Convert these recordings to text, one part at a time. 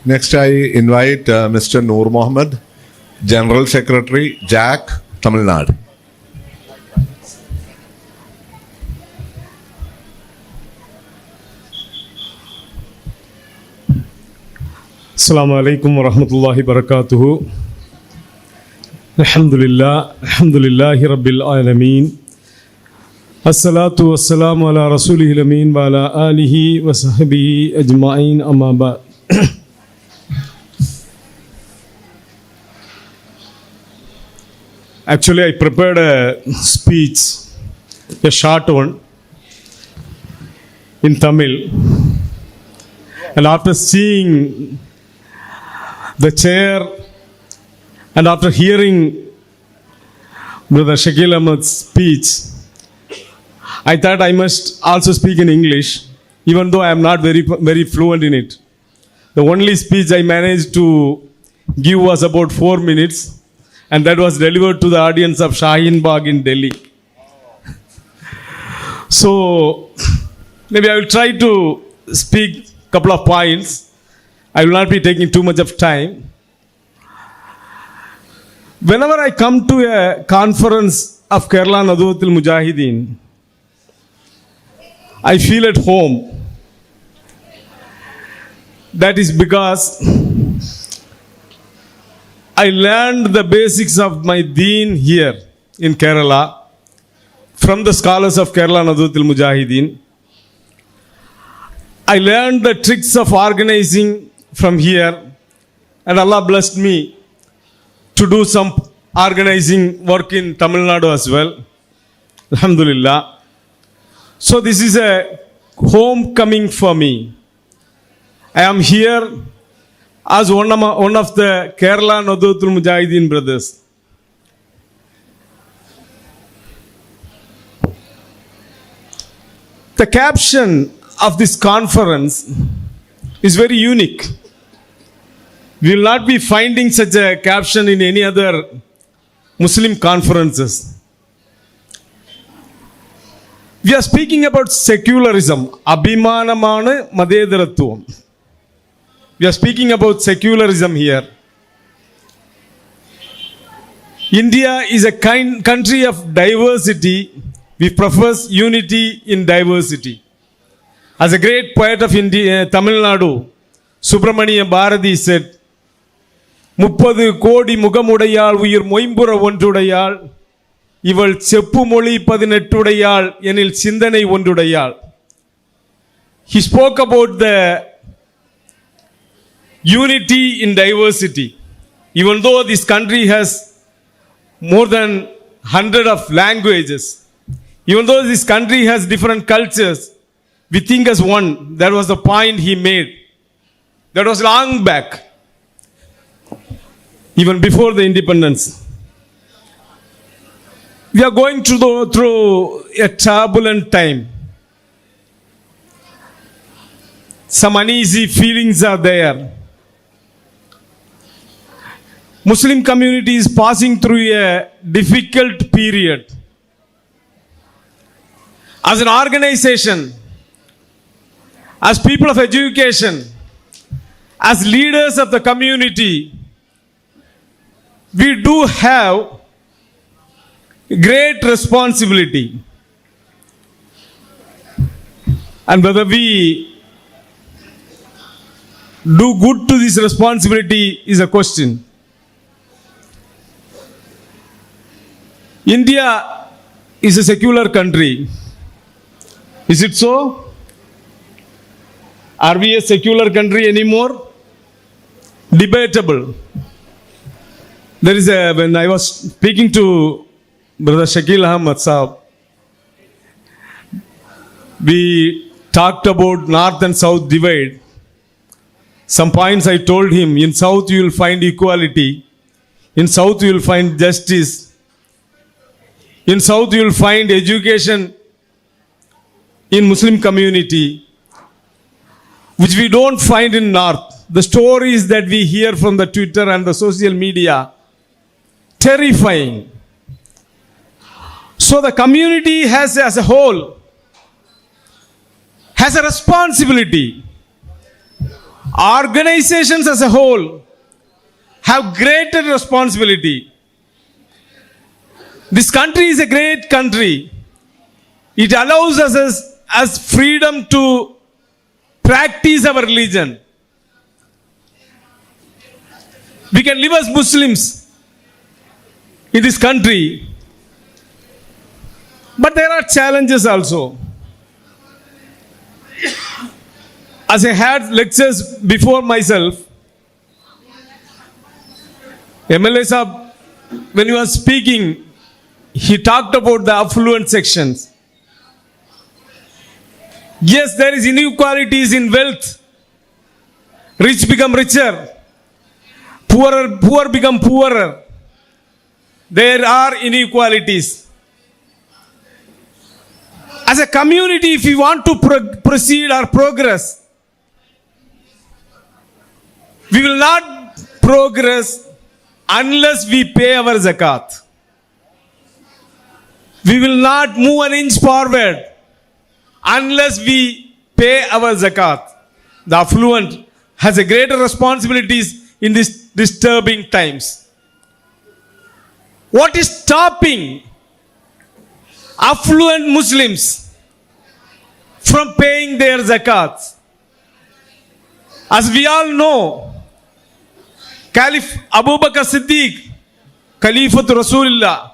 Next, I invite Mr. Noor Mohamed, General Secretary, JAQH, Tamil Nadu. Assalamu alaikum wa rahmatullahi wa barakatuhu. Alhamdulillahi rabbil alameen. Assalatu wassalamu ala rasulihil ameen wa ala alihi wa sahbihi ajma'in amma ba'd. Actually, I prepared a speech, a short one, in Tamil. And after seeing the chair and after hearing Brother Shakil Ahmed's speech, I thought I must also speak in English, even though I am not very fluent in it. The only speech I managed to give was about 4 minutes, and that was delivered to the audience of Shaheen Bagh in Delhi. So, maybe I will try to speak a couple of points. I will not be taking too much of time. Whenever I come to a conference of Kerala Nadwatul Mujahideen, I feel at home. That is because I learned the basics of my deen here in Kerala from the scholars of Kerala Nadwatul Mujahideen. I learned the tricks of organizing from here, and Allah blessed me to do some organizing work in Tamil Nadu as well. Alhamdulillah. So this is a homecoming for me. I am here as one of the Kerala Nadwatul Mujahideen brothers. The caption of this conference is very unique. We will not be finding such a caption in any other Muslim conferences. We are speaking about secularism. Abhimanamana Madhedharatvam. We are speaking about secularism here. India is a country of diversity. We profess unity in diversity. As a great poet of India, Tamil Nadu, Subramaniya Bharati said, 30 கோடி முகமுடையாள் உயிர் மொயம்புற ஒன்றுடையாள் இவள் செப்பு மொழி 18 உடையாள் எனில் சிந்தனை ஒன்றுடையாள். He spoke about the unity in diversity. Even though this country has more than 100 of languages, even though this country has different cultures, we think as one. That was the point he made. That was long back, even before the independence. We are going through a turbulent time. Some uneasy feelings are there. Muslim community is passing through a difficult period. As an organization, as people of education, as leaders of the community, we do have great responsibility. And whether we do good to this responsibility is a question. India is a secular country. Is it so? Are we a secular country anymore? Debatable. When I was speaking to Brother Shakil Ahmed Saab, we talked about North and South divide. Some points I told him, in South you will find equality. In South you will find justice. In South you will find education in Muslim community, which we don't find in North. The stories that we hear from the Twitter and the social media, terrifying. So the community has, as a whole, has a responsibility Organizations as a whole have greater responsibility. This country is a great country. It allows us as freedom to practice our religion. We can live as Muslims in this country. But there are challenges also. As I had lectures before myself, MLA Saab, when he was speaking, he talked about the affluent sections. Yes, there is inequalities in wealth. Rich become richer. Poor become poorer. There are inequalities. As a community, if we want to proceed or progress, we will not progress unless we pay our zakat. We will not move an inch forward unless we pay our zakat. The affluent has a greater responsibilities in these disturbing times. What is stopping affluent Muslims from paying their zakat? As we all know, Caliph Abu Bakr Siddiq, Khalifatul Rasulullah,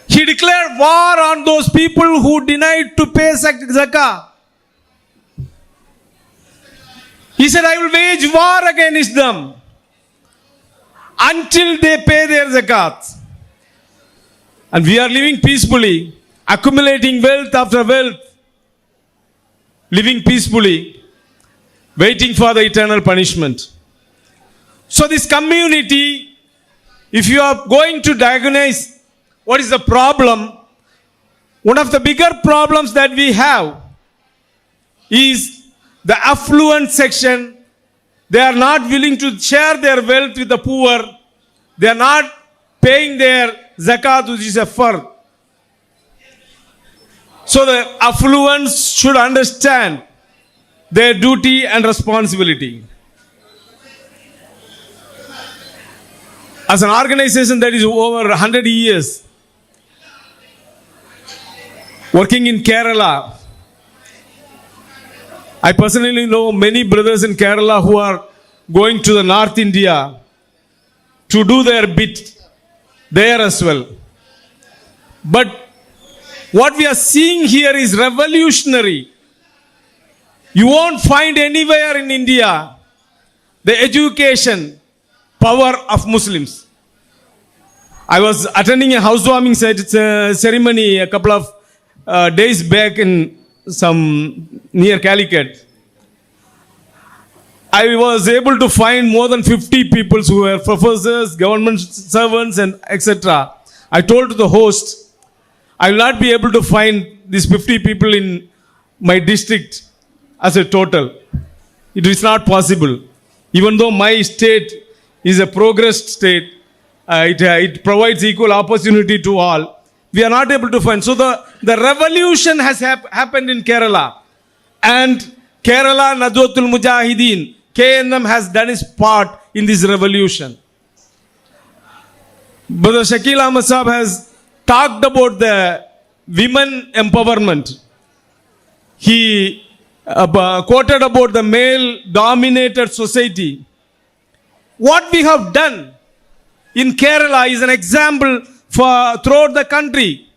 he declared war on those people who denied to pay zakah. He said, I will wage war against them until they pay their zakat. And we are living peacefully, accumulating wealth after wealth, living peacefully, waiting for the eternal punishment. So this community, if you are going to diagnose what is the problem, one of the bigger problems that we have is the affluent section. They are not willing to share their wealth with the poor. They are not paying their zakat, which is a fard. So the affluents should understand their duty and responsibility. As an organization that is over 100 years, working in Kerala, I personally know many brothers in Kerala who are going to the North India to do their bit there as well. But what we are seeing here is revolutionary. You won't find anywhere in India the education power of Muslims. I was attending a housewarming ceremony a couple of days back in some near Calicut. I was able to find more than 50 people who were professors, government servants, and etc. I told the host, I will not be able to find these 50 people in my district as a total. It is not possible. Even though my state is a progressed state, it provides equal opportunity to all. We are not able to find. So the revolution has happened in Kerala. And Kerala Nadwatul Mujahideen, KNM, has done its part in this revolution. Brother Shakil Ahmad Saab has talked about the women empowerment. He quoted about the male-dominated society. What we have done in Kerala is an example for throughout the country.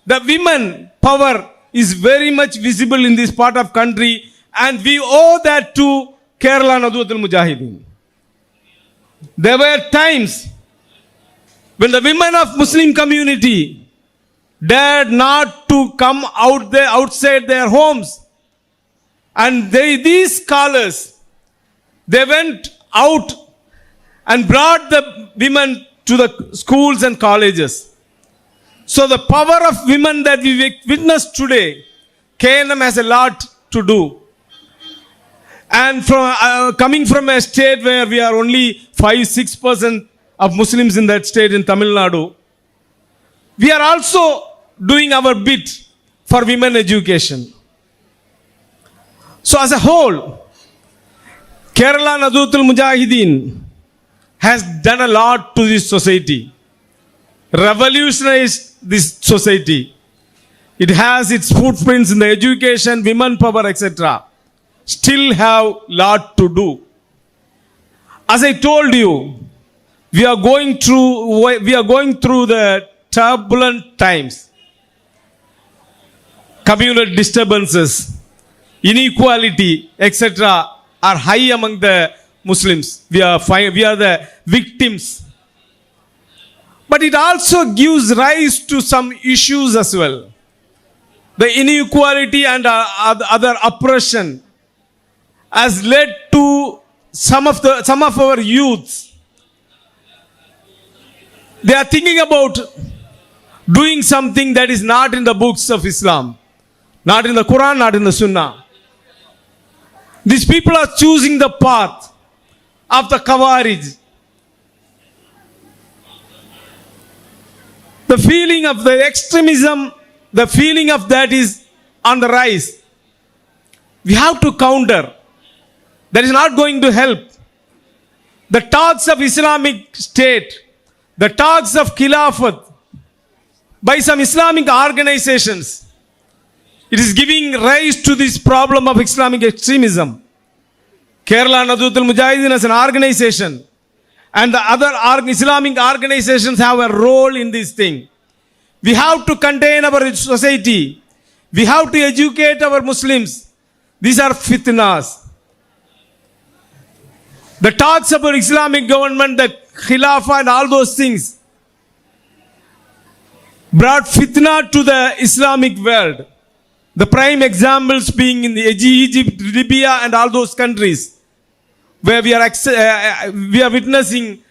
The women power is very much visible in this part of country, and we owe that to Kerala Nadwatul Mujahideen. There were times when the women of Muslim community dared not to come out there outside their homes, and these scholars, they went out and brought the women to the schools and colleges. So the power of women that we witness today, KNM has a lot to do. And from coming from a state where we are only 5-6% of Muslims in that state in Tamil Nadu, we are also doing our bit for women education. So as a whole, Kerala Nadutul Mujahideen has done a lot to this society, revolutionized this society. It has its footprints in the education, women power, etc. Still have lot to do. As I told you, we are going through the turbulent times. Communal disturbances, inequality, etc. are high among the Muslims. We are the victims. But it also gives rise to some issues as well. The inequality and other oppression has led to some of our youths. They are thinking about doing something that is not in the books of Islam, not in the Quran, not in the Sunnah. These people are choosing the path of the Khawarij. The feeling of the extremism, the feeling of that is on the rise. We have to counter. That is not going to help. The talks of Islamic State, the talks of Khilafat by some Islamic organizations, it is giving rise to this problem of Islamic extremism. Kerala Nadutul Mujahideen as an organization and the other Islamic organizations have a role in this thing. We have to contain our society. We have to educate our Muslims. These are fitnas. The talks about Islamic government, the Khilafah and all those things brought fitna to the Islamic world. The prime examples being in the Egypt, Libya and all those countries where we are witnessing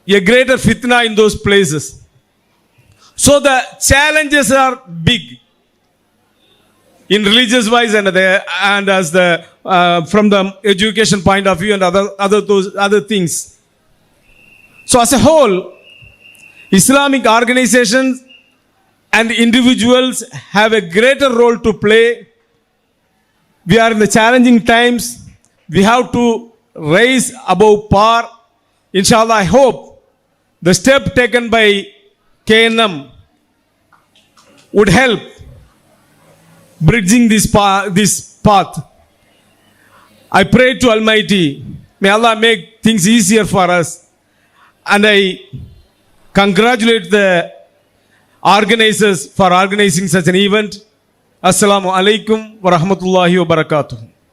a greater fitna in those places. So the challenges are big in religious wise and as the from the education point of view and other things. So as a whole, Islamic organizations and individuals have a greater role to play. We are in the challenging times. We have to rise above par. Inshallah, I hope the step taken by KNM would help bridging this path. I pray to Almighty, may Allah make things easier for us. And I congratulate the organizers for organizing such an event. Assalamu alaikum wa rahmatullahi wa barakatuh.